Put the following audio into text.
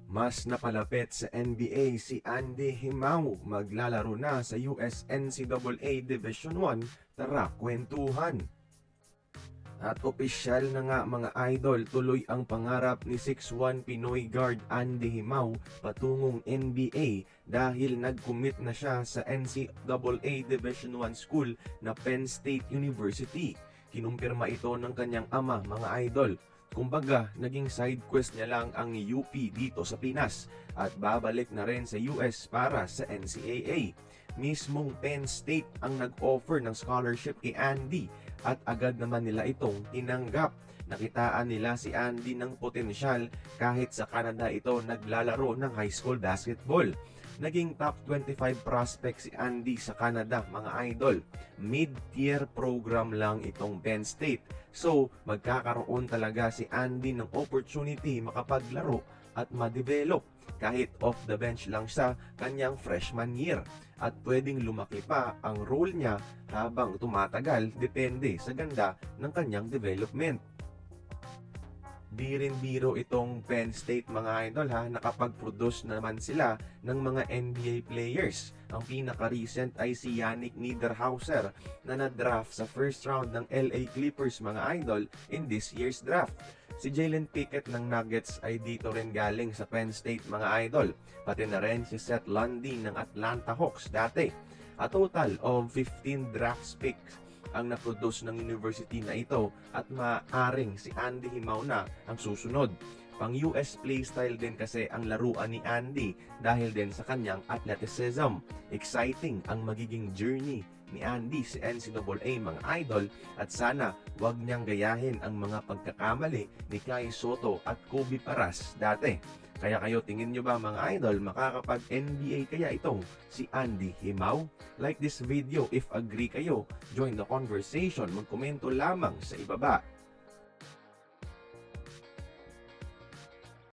Mas napalapit sa NBA si Andy Himao, maglalaro na sa US NCAA Division 1, tara kwentuhan. At opisyal na nga mga idol, tuloy ang pangarap ni 6'1 Pinoy guard Andy Himao patungong NBA dahil nag-commit na siya sa NCAA Division 1 school na Penn State University. Kinumpirma ito ng kanyang ama, mga idol. Kumbaga, naging side quest niya lang ang UP dito sa Pinas at babalik na rin sa US para sa NCAA. Mismong Penn State ang nag-offer ng scholarship kay Andy at agad naman nila itong tinanggap. Nakitaan nila si Andy ng potensyal kahit sa Canada ito naglalaro ng high school basketball. Naging top 25 prospect si Andy sa Canada, mga idol. Mid-tier program lang itong Penn State. So, magkakaroon talaga si Andy ng opportunity makapaglaro at ma-develop kahit off the bench lang sa kanyang freshman year. At pwedeng lumaki pa ang role niya habang tumatagal depende sa ganda ng kanyang development. Di rin biro itong Penn State, mga idol, ha, nakapag-produce naman sila ng mga NBA players. Ang pinaka-recent ay si Yannick Niederhauser na na-draft sa first round ng LA Clippers, mga idol, in this year's draft. Si Jalen Pickett ng Nuggets ay dito rin galing sa Penn State, mga idol. Pati na rin si Seth Lundy ng Atlanta Hawks dati. A total of 15 draft picks ang na-produce ng university na ito at maaring si Andy Himao na ang susunod. Pang US playstyle din kasi ang laruan ni Andy dahil din sa kanyang athleticism. Exciting ang magiging journey ni Andy sa NCAA, mga idol, at sana wag niyang gayahin ang mga pagkakamali ni Kai Sotto at Kobe Paras dati. Kaya kayo, tingin nyo ba, mga idol, makakapag-NBA kaya itong si Andy Himao? Like this video if agree kayo. Join the conversation. Magkomento lamang sa ibaba.